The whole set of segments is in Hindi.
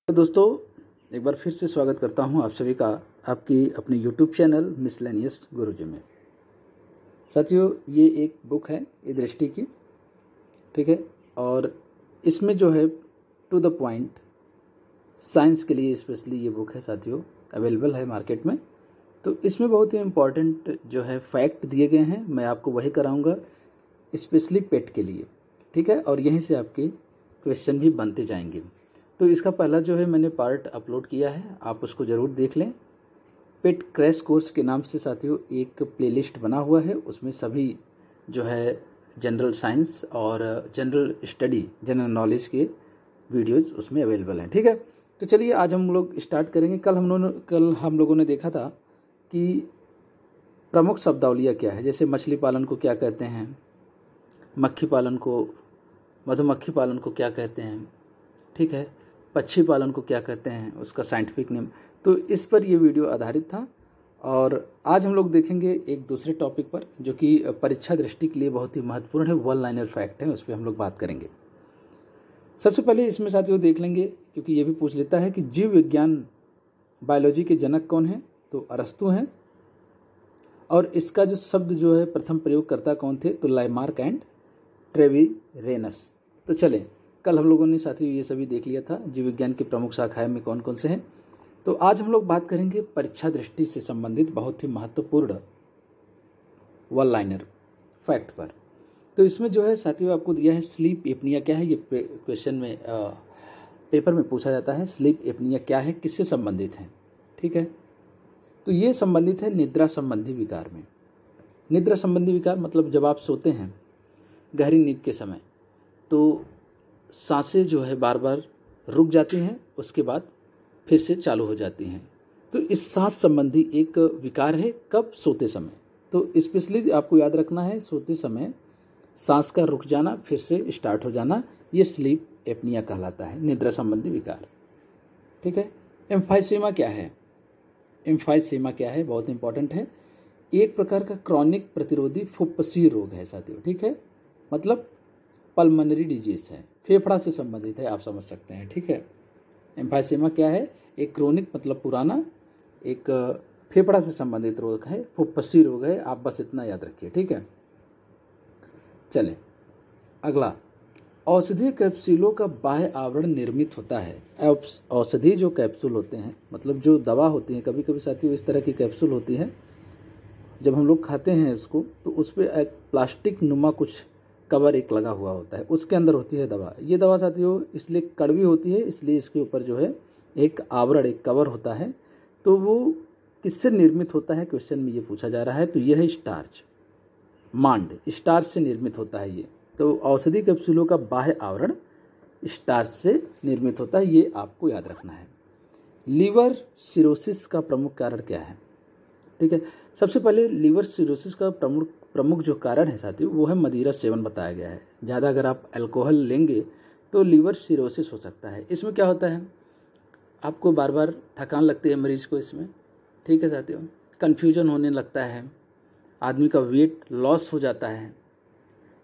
तो दोस्तों एक बार फिर से स्वागत करता हूं आप सभी का आपकी अपने YouTube चैनल मिसलेनियस गुरुजी में। साथियों, ये एक बुक है ये दृष्टि की, ठीक है, और इसमें जो है टू द पॉइंट साइंस के लिए स्पेशली ये बुक है साथियों, अवेलेबल है मार्केट में। तो इसमें बहुत ही इम्पॉर्टेंट जो है फैक्ट दिए गए हैं, मैं आपको वही कराऊंगा स्पेशली पेट के लिए, ठीक है, और यहीं से आपके क्वेश्चन भी बनते जाएंगे। तो इसका पहला जो है मैंने पार्ट अपलोड किया है, आप उसको ज़रूर देख लें। पेट क्रैश कोर्स के नाम से साथियों एक प्लेलिस्ट बना हुआ है, उसमें सभी जो है जनरल साइंस और जनरल स्टडी जनरल नॉलेज के वीडियोज़ उसमें अवेलेबल हैं, ठीक है। तो चलिए आज हम लोग स्टार्ट करेंगे। कल हम लोगों ने देखा था कि प्रमुख शब्दावलियाँ क्या है, जैसे मछली पालन को क्या कहते हैं, मक्खी पालन को, मधुमक्खी पालन को क्या कहते हैं, ठीक है, पक्षी पालन को क्या कहते हैं, उसका साइंटिफिक नेम। तो इस पर ये वीडियो आधारित था। और आज हम लोग देखेंगे एक दूसरे टॉपिक पर जो कि परीक्षा दृष्टि के लिए बहुत ही महत्वपूर्ण है, वन लाइनर फैक्ट है, उस पर हम लोग बात करेंगे। सबसे पहले इसमें साथियों देख लेंगे, क्योंकि ये भी पूछ लेता है कि जीव विज्ञान बायोलॉजी के जनक कौन है, तो अरस्तु हैं। और इसका जो शब्द जो है प्रथम प्रयोगकर्ता कौन थे, तो लाइमार्क एंड ट्रेविरेनस। तो चलें, कल हम लोगों ने साथियों ये सभी देख लिया था जीव विज्ञान की प्रमुख शाखाएं में कौन कौन से हैं। तो आज हम लोग बात करेंगे परीक्षा दृष्टि से संबंधित बहुत ही महत्वपूर्ण वन लाइनर फैक्ट पर। तो इसमें जो है साथियों आपको दिया है स्लीप एपनिया क्या है, ये क्वेश्चन में पेपर में पूछा जाता है। स्लीप एपनिया क्या है, किससे संबंधित है, ठीक है। तो ये संबंधित है निद्रा संबंधी विकार में। निद्रा संबंधी विकार मतलब जब आप सोते हैं गहरी नींद के समय, तो सांसें जो है बार बार रुक जाती हैं, उसके बाद फिर से चालू हो जाती हैं। तो इस सांस संबंधी एक विकार है, कब, सोते समय। तो स्पेशली आपको याद रखना है, सोते समय सांस का रुक जाना फिर से स्टार्ट हो जाना, ये स्लीप एपनिया कहलाता है, निद्रा संबंधी विकार, ठीक है। एम्फाइसेमा क्या है, एम्फाइसेमा क्या है, बहुत इंपॉर्टेंट है। एक प्रकार का क्रॉनिक प्रतिरोधी फुफ्फुसीय रोग है साथियों, ठीक है, मतलब पल्मोनरी डिजीज है, फेफड़ा से संबंधित है, आप समझ सकते हैं, ठीक है। एम्फाइसेमा क्या है, एक क्रोनिक मतलब पुराना, एक फेफड़ा से संबंधित रोग है, फुफ्फुसी रोग है, आप बस इतना याद रखिए, ठीक है। चले अगला, औषधीय कैप्सूलों का बाह्य आवरण निर्मित होता है। औषधि जो कैप्सूल होते हैं मतलब जो दवा होती है, कभी कभी साथियों इस तरह की कैप्सूल होती है, जब हम लोग खाते हैं इसको तो उस पर एक प्लास्टिक नुमा कुछ कवर एक लगा हुआ होता है, उसके अंदर होती है दवा। ये दवा साथियों इसलिए कड़वी होती है, इसलिए इसके ऊपर जो है एक आवरण, एक कवर होता है। तो वो किससे निर्मित होता है, क्वेश्चन में ये पूछा जा रहा है। तो यह है स्टार्च, मांड, स्टार्च से निर्मित होता है ये। तो औषधि कैप्सूलों का बाह्य आवरण स्टार्च से निर्मित होता है, ये आपको याद रखना है। लीवर सिरोसिस का प्रमुख कारण क्या है, ठीक है। सबसे पहले लीवर सिरोसिस का प्रमुख जो कारण है साथियों वो है मदिरा सेवन बताया गया है। ज़्यादा अगर आप अल्कोहल लेंगे तो लीवर सिरोसिस हो सकता है। इसमें क्या होता है, आपको बार बार थकान लगती है मरीज को इसमें, ठीक है साथियों, कन्फ्यूजन होने लगता है, आदमी का वेट लॉस हो जाता है,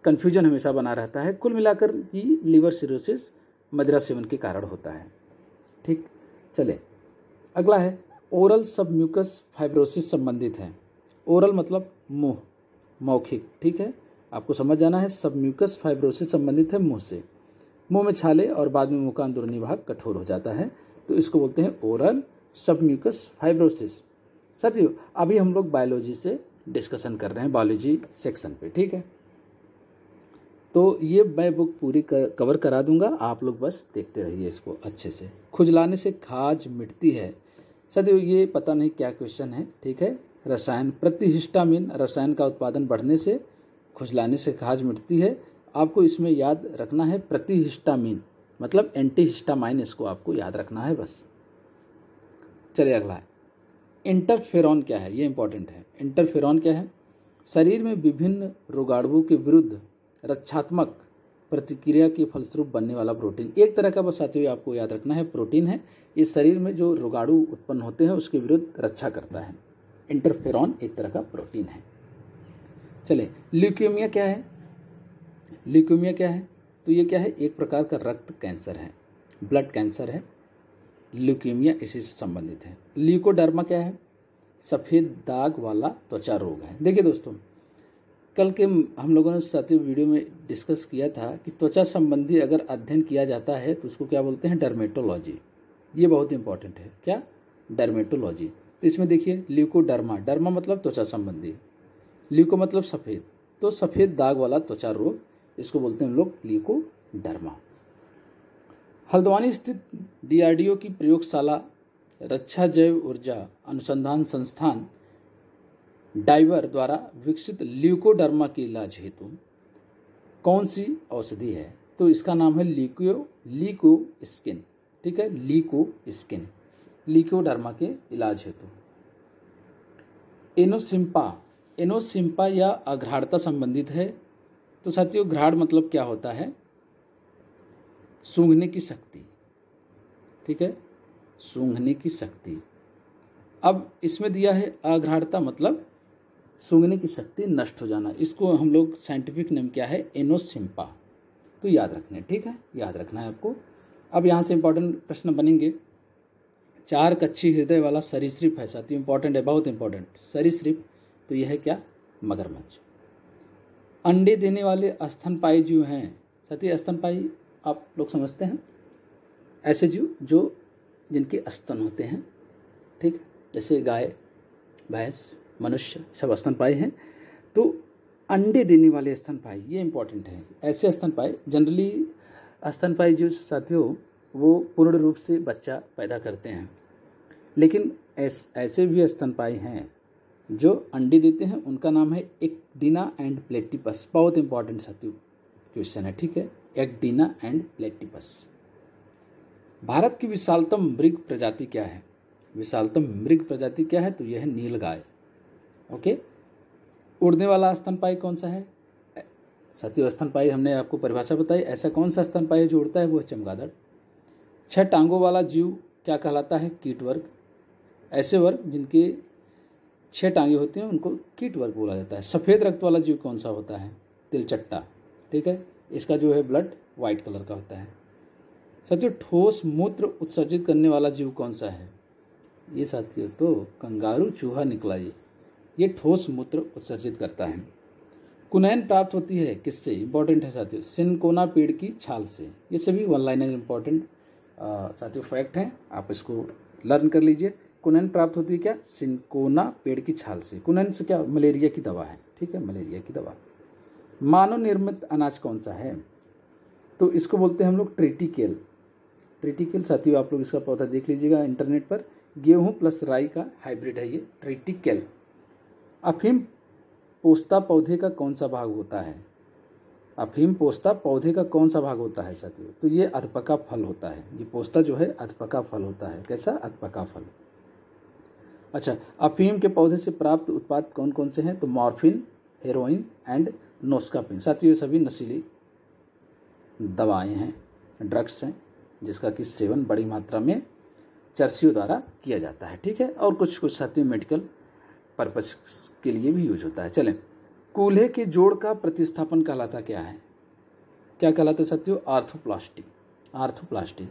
कन्फ्यूजन हमेशा बना रहता है। कुल मिलाकर ही लीवर सिरोसिस मदिरा सेवन के कारण होता है, ठीक। चले अगला है ओरल सबम्यूकस फाइब्रोसिस संबंधित है। ओरल मतलब मुंह, मौखिक, ठीक है, आपको समझ जाना है। सबम्यूकस फाइब्रोसिस संबंधित है मुंह से, मुंह में छाले और बाद में मुंह का अंदरूनी भाग कठोर हो जाता है, तो इसको बोलते हैं ओरल सबम्यूकस फाइब्रोसिस। साथियों अभी हम लोग बायोलॉजी से डिस्कशन कर रहे हैं, बायोलॉजी सेक्शन पे, ठीक है। तो ये मैं बुक पूरी कवर करा दूंगा, आप लोग बस देखते रहिए इसको अच्छे से। खुजलाने से खाज मिटती है, साथियों ये पता नहीं क्या क्वेश्चन है, ठीक है। रसायन, प्रतिहिस्टामिन रसायन का उत्पादन बढ़ने से खुजलाने से खाज मिटती है। आपको इसमें याद रखना है प्रतिहिस्टामिन मतलब एंटीहिस्टामाइन, इसको आपको याद रखना है बस। चलिए अगला है इंटरफेरॉन क्या है, ये इंपॉर्टेंट है। इंटरफेरॉन क्या है, शरीर में विभिन्न रोगाणुओं के विरुद्ध रक्षात्मक प्रतिक्रिया के फलस्वरूप बनने वाला प्रोटीन, एक तरह का बस साथियों आपको याद रखना है प्रोटीन है। ये शरीर में जो रोगाणु उत्पन्न होते हैं उसके विरुद्ध रक्षा करता है। इंटरफेरॉन एक तरह का प्रोटीन है। चले ल्यूकेमिया क्या है, ल्यूकेमिया क्या है, तो ये क्या है, एक प्रकार का रक्त कैंसर है, ब्लड कैंसर है, ल्यूकीमिया इसी से संबंधित है। ल्यूकोडर्मा क्या है? सफ़ेद दाग वाला त्वचा रोग है। देखिए दोस्तों, कल के हम लोगों ने साथी वीडियो में डिस्कस किया था कि त्वचा संबंधी अगर अध्ययन किया जाता है तो उसको क्या बोलते हैं? डर्मेटोलॉजी। ये बहुत इंपॉर्टेंट है। क्या? डर्मेटोलॉजी। तो इसमें देखिए ल्यूकोडर्मा, डर्मा मतलब त्वचा संबंधी, ल्यूको मतलब सफ़ेद, तो सफ़ेद दाग वाला त्वचा रोग, इसको बोलते हैं हम लोग ल्यूकोडर्मा। हल्द्वानी स्थित DRDO की प्रयोगशाला रक्षा जैव ऊर्जा अनुसंधान संस्थान डाइवर द्वारा विकसित ल्यूकोडर्मा के इलाज हेतु कौन सी औषधि है? तो इसका नाम है लीको स्किन। ठीक है, लीको स्किन, ल्यूकोडर्मा के इलाज हेतु। एनोसिम्पा या अघ्राणता संबंधित है। तो साथियों, घ्राण मतलब क्या होता है? सूंघने की शक्ति। ठीक है, सूंघने की शक्ति। अब इसमें दिया है अघ्राणता मतलब सूंघने की शक्ति नष्ट हो जाना। इसको हम लोग साइंटिफिक नेम क्या है? एनोसिम्पा। तो याद रखना है। ठीक है, याद रखना है आपको। अब यहाँ से इंपॉर्टेंट प्रश्न बनेंगे। 4 कच्छी हृदय वाला सरीसृप है साथियों, इंपॉर्टेंट है, बहुत इंपॉर्टेंट। सरीसृप, तो यह है क्या? मगरमच्छ। अंडे देने वाले स्तनपायी जीव हैं साथियों। स्तनपायी आप लोग समझते हैं, ऐसे जीव जो जिनके स्तन होते हैं। ठीक, जैसे गाय, भैंस, मनुष्य, सब स्तनपायी हैं। तो अंडे देने वाले स्तनपायी, ये इंपॉर्टेंट है। ऐसे स्तनपायी, जनरली स्तनपायी जीव साथियों वो पूर्ण रूप से बच्चा पैदा करते हैं, लेकिन ऐसे भी स्तनपायी हैं जो अंडे देते हैं। उनका नाम है एक्टिना एंड प्लेटिपस। बहुत इंपॉर्टेंट साथियों क्वेश्चन है। ठीक है, एक्टिना एंड प्लेटिपस। भारत की विशालतम मृग प्रजाति क्या है? विशालतम मृग प्रजाति क्या है? तो यह है नीलगाय। ओके। उड़ने वाला स्तनपायी कौन सा है साथियों? स्तनपायी हमने आपको परिभाषा बताई। ऐसा कौन सा स्तनपायी जो उड़ता है? वो है चमगादड़। 6 टांगों वाला जीव क्या कहलाता है? कीट वर्ग। ऐसे वर्ग जिनके 6 टांगे होते हैं उनको कीट वर्ग बोला जाता है। सफ़ेद रक्त वाला जीव कौन सा होता है? तिलचट्टा। ठीक है, इसका जो है ब्लड वाइट कलर का होता है। साथियों, ठोस मूत्र उत्सर्जित करने वाला जीव कौन सा है? ये साथियों तो कंगारू चूहा निकला। ये ठोस मूत्र उत्सर्जित करता है। कुनैन प्राप्त होती है किससे? इंपॉर्टेंट है साथियों, सिनकोना पेड़ की छाल से। ये सभी वन लाइनर इंपॉर्टेंट साथियों फैक्ट हैं, आप इसको लर्न कर लीजिए। कुनैन प्राप्त होती है क्या? सिनकोना पेड़ की छाल से। कुनैन से क्या? मलेरिया की दवा है। ठीक है, मलेरिया की दवा। मानव निर्मित अनाज कौन सा है? तो इसको बोलते हैं हम लोग ट्रिटिकेल। ट्रिटिकेल साथियों आप लोग इसका पौधा देख लीजिएगा इंटरनेट पर। गेहूं प्लस राई का हाइब्रिड है ये ट्रिटिकेल। अफीम पोस्ता पौधे का कौन सा भाग होता है? अफीम पोस्ता पौधे का कौन सा भाग होता है साथियों? तो ये अधपका फल होता है। ये पोस्ता जो है अधपका फल होता है। कैसा? अधपका फल। अच्छा, अफीम के पौधे से प्राप्त उत्पाद कौन कौन से हैं? तो मॉर्फिन, हेरोइन एंड नोस्कापिन। साथियों ये सभी नशीली दवाएं हैं, ड्रग्स हैं, जिसका कि सेवन बड़ी मात्रा में चर्सियों द्वारा किया जाता है। ठीक है, और कुछ कुछ साथियों मेडिकल पर्पस के लिए भी यूज होता है। चलें, कूल्हे के जोड़ का प्रतिस्थापन कहलाता क्या है? क्या कहलाता है साथियों? आर्थोप्लास्टी। आर्थोप्लास्टी।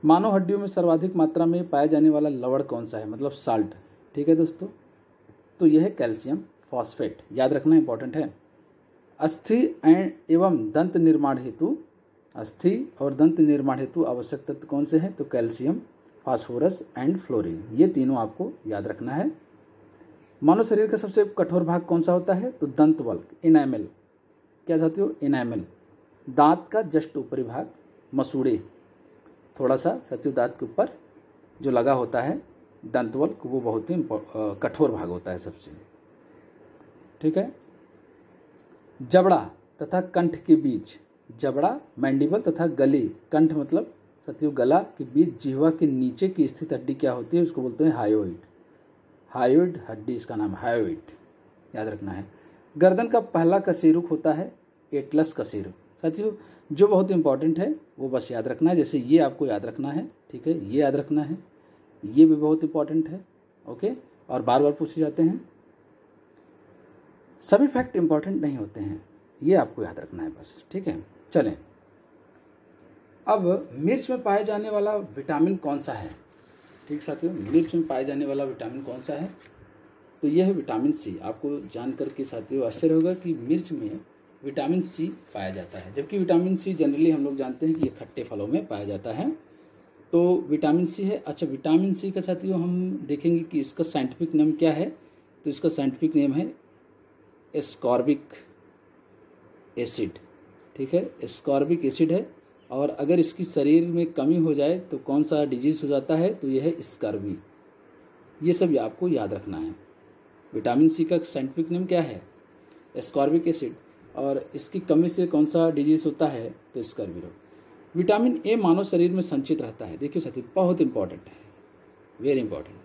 मानव हड्डियों में सर्वाधिक मात्रा में पाया जाने वाला लवण कौन सा है? मतलब साल्ट। ठीक है दोस्तों, तो यह है कैल्शियम फॉस्फेट। याद रखना इंपॉर्टेंट है। अस्थि एवं दंत निर्माण हेतु, अस्थि और दंत निर्माण हेतु आवश्यक तत्व कौन से हैं? तो कैल्शियम, फास्फोरस एंड फ्लोरीन। ये तीनों आपको याद रखना है। मानव शरीर का सबसे कठोर भाग कौन सा होता है? तो दंतवल्क, इनैमल। क्या साथियों? इनैमल। दांत का जस्ट ऊपरी भाग, मसूड़े, थोड़ा सा साथियों दांत के ऊपर जो लगा होता है दंतवल्क, वो बहुत ही कठोर भाग होता है सबसे। ठीक है। जबड़ा तथा कंठ के बीच, जबड़ा मैंडिबल तथा गले, कंठ मतलब साथियों गला के बीच जिह्वा के नीचे की स्थित हड्डी क्या होती है? उसको बोलते हैं हायोइड। हायोइड हड्डी, इसका नाम हायोइड। याद रखना है। गर्दन का पहला कशेरुक होता है एटलस कशेरुक। साथियों जो बहुत इंपॉर्टेंट है वो बस याद रखना है। जैसे ये आपको याद रखना है। ठीक है, ये याद रखना है, ये भी बहुत इंपॉर्टेंट है। ओके, और बार बार पूछे जाते हैं। सभी फैक्ट इंपॉर्टेंट नहीं होते हैं, ये आपको याद रखना है बस। ठीक है, चलें। अब मिर्च में पाए जाने वाला विटामिन कौन सा है? ठीक साथियों, मिर्च में पाया जाने वाला विटामिन कौन सा है? तो यह है विटामिन सी। आपको जान करके साथियों आश्चर्य होगा कि मिर्च में विटामिन सी पाया जाता है, जबकि विटामिन सी जनरली हम लोग जानते हैं कि ये खट्टे फलों में पाया जाता है। तो विटामिन सी है। अच्छा, विटामिन सी का साथियों हम देखेंगे कि इसका साइंटिफिक नेम क्या है। तो इसका साइंटिफिक नेम है एस्कॉर्बिक एसिड। ठीक है, एस्कॉर्बिक एसिड है। और अगर इसकी शरीर में कमी हो जाए तो कौन सा डिजीज़ हो जाता है? तो यह है स्कर्वी। ये सब आपको याद रखना है। विटामिन सी का साइंटिफिक नेम क्या है? Ascorbic acid. और इसकी कमी से कौन सा डिजीज़ होता है? तो स्कर्वी रोग। विटामिन ए मानव शरीर में संचित रहता है। देखिए साथियों, बहुत इंपॉर्टेंट है, वेरी इंपॉर्टेंट।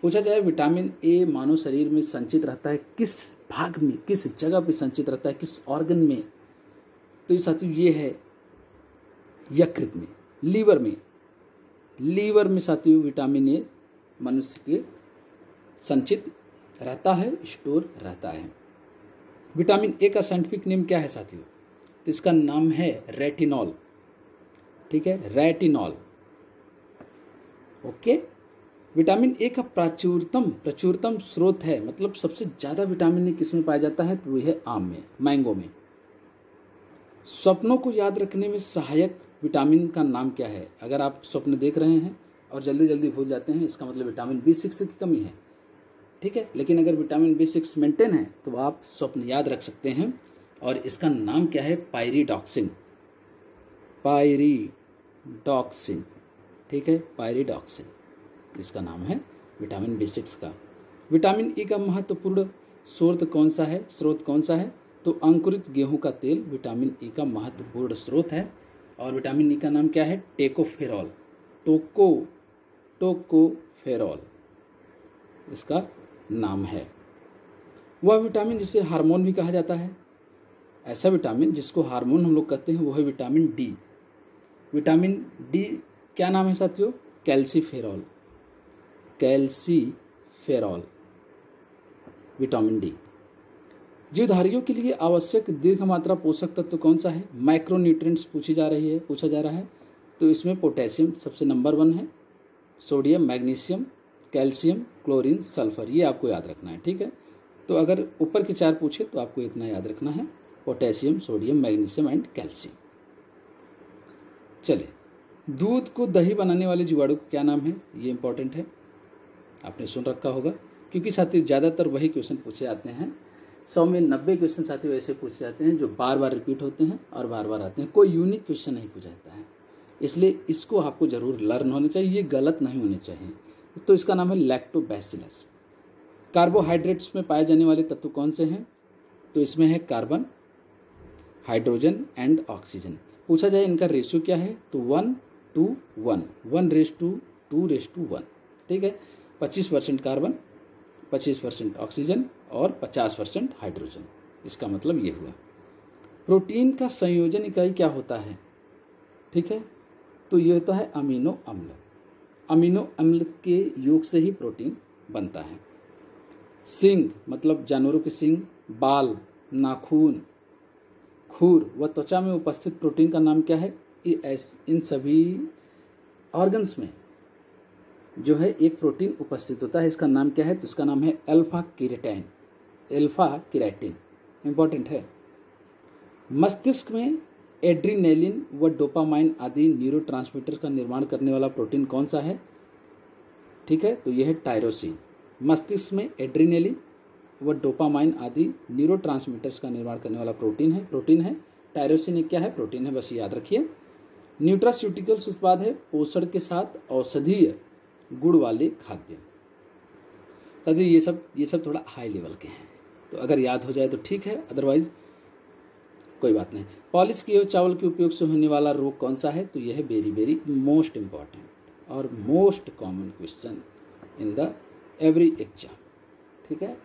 पूछा जाए विटामिन ए मानव शरीर में संचित रहता है किस भाग में, किस जगह पे संचित रहता है, किस ऑर्गन में? तो ये साथियों ये है यकृत में, लीवर में। लीवर में साथियों विटामिन ए मनुष्य के संचित रहता है, स्टोर रहता है। विटामिन ए का साइंटिफिक नेम क्या है साथियों? तो इसका नाम है रेटिनॉल। ठीक है, रेटिनॉल। ओके। विटामिन ए का प्रचुरतम स्रोत है, मतलब सबसे ज़्यादा विटामिन ए किस में पाया जाता है? तो वह है आम में, मैंगो में। स्वप्नों को याद रखने में सहायक विटामिन का नाम क्या है? अगर आप स्वप्न देख रहे हैं और जल्दी जल्दी भूल जाते हैं, इसका मतलब विटामिन B6 की कमी है। ठीक है, लेकिन अगर विटामिन B6 मेंटेन है तो आप स्वप्न याद रख सकते हैं। और इसका नाम क्या है? पायरिडॉक्सिन। पायरिडॉक्सिन। ठीक है, पायरिडॉक्सिन इसका नाम है विटामिन B6 का। विटामिन ई का महत्वपूर्ण स्रोत कौन सा है? तो अंकुरित गेहूं का तेल विटामिन ई का महत्वपूर्ण स्रोत है। और विटामिन ई का नाम क्या है? टोकोफेरॉल। टोकोफेरॉल इसका नाम है। वह विटामिन जिसे हार्मोन भी कहा जाता है, ऐसा विटामिन जिसको हार्मोन हम लोग कहते हैं, वो है विटामिन डी। विटामिन डी क्या नाम है साथियों? कैल्सीफेरॉल। Calciferol vitamin D. जीवधारियों के लिए आवश्यक दीर्घ मात्रा पोषक तत्व कौन सा है? माइक्रोन्यूट्रिएंट्स पूछा जा रहा है। तो इसमें पोटेशियम सबसे नंबर 1 है, sodium, magnesium, calcium, chlorine, sulphur, ये आपको याद रखना है। ठीक है, तो अगर ऊपर के 4 पूछे तो आपको इतना याद रखना है, potassium, sodium, magnesium and calcium. चलिए, दूध को दही बनाने वाले जीवाणु को क्या नाम है? ये इंपॉर्टेंट है, आपने सुन रखा होगा, क्योंकि साथियों ज़्यादातर वही क्वेश्चन पूछे जाते हैं। 100 में 90 क्वेश्चन साथियों ऐसे पूछे जाते हैं जो बार बार रिपीट होते हैं और बार बार आते हैं। कोई यूनिक क्वेश्चन नहीं पूछा जाता है, इसलिए इसको आपको जरूर लर्न होना चाहिए, ये गलत नहीं होने चाहिए। तो इसका नाम है लैक्टोबैसिलस। कार्बोहाइड्रेट्स में पाए जाने वाले तत्व कौन से हैं? तो इसमें है कार्बन, हाइड्रोजन एंड ऑक्सीजन। पूछा जाए इनका रेशियो क्या है? तो 1:1, 1:2:1। ठीक है, 25% कार्बन, 25% ऑक्सीजन और 50% हाइड्रोजन। इसका मतलब ये हुआ। प्रोटीन का संयोजन इकाई क्या होता है? ठीक है, तो ये होता है अमीनो अम्ल। अमीनो अम्ल के योग से ही प्रोटीन बनता है। सींग मतलब जानवरों के सींग, बाल, नाखून, खूर व त्वचा में उपस्थित प्रोटीन का नाम क्या है? इन सभी ऑर्गन्स में जो है एक प्रोटीन उपस्थित होता है, इसका नाम क्या है? तो इसका नाम है alpha keratin. Alpha keratin important है। मस्तिष्क में एड्रीनेलिन व डोपामाइन आदि न्यूरोट्रांसमीटर का निर्माण करने वाला प्रोटीन कौन सा है? ठीक है, तो यह है टायरोसिन। मस्तिष्क में एड्रीनेलिन व डोपामाइन आदि न्यूरोट्रांसमीटर्स का निर्माण करने वाला प्रोटीन है। टायरोसिन एक क्या है? प्रोटीन है, बस याद रखिए। न्यूट्रास्यूटिकल्स उत्पाद है पोषण के साथ औषधीय गुण वाले खाद्य। साथियों ये सब थोड़ा हाई लेवल के हैं, तो अगर याद हो जाए तो ठीक है, अदरवाइज कोई बात नहीं। पॉलिश किए हुए चावल के उपयोग से होने वाला रोग कौन सा है? तो यह है वेरी मोस्ट इम्पॉर्टेंट और most common question in the every exam. ठीक है,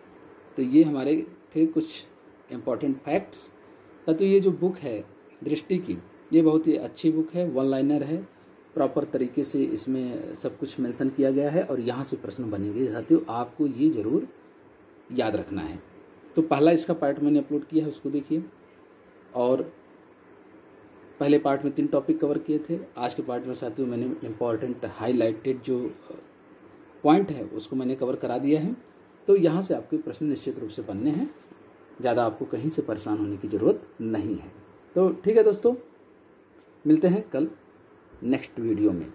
तो ये हमारे थे कुछ इम्पॉर्टेंट फैक्ट्स। तो ये जो बुक है दृष्टि की, ये बहुत ही अच्छी बुक है, 1 लाइनर है, प्रॉपर तरीके से इसमें सब कुछ मेंशन किया गया है और यहाँ से प्रश्न बनेंगे। साथियों आपको ये ज़रूर याद रखना है। तो पहला इसका पार्ट मैंने अपलोड किया है, उसको देखिए। और पहले पार्ट में 3 टॉपिक कवर किए थे। आज के पार्ट में साथियों मैंने इम्पॉर्टेंट हाईलाइटेड जो पॉइंट है उसको मैंने कवर करा दिया है। तो यहाँ से आपके प्रश्न निश्चित रूप से बनने हैं, ज़्यादा आपको कहीं से परेशान होने की ज़रूरत नहीं है। तो ठीक है दोस्तों, मिलते हैं कल नेक्स्ट वीडियो में।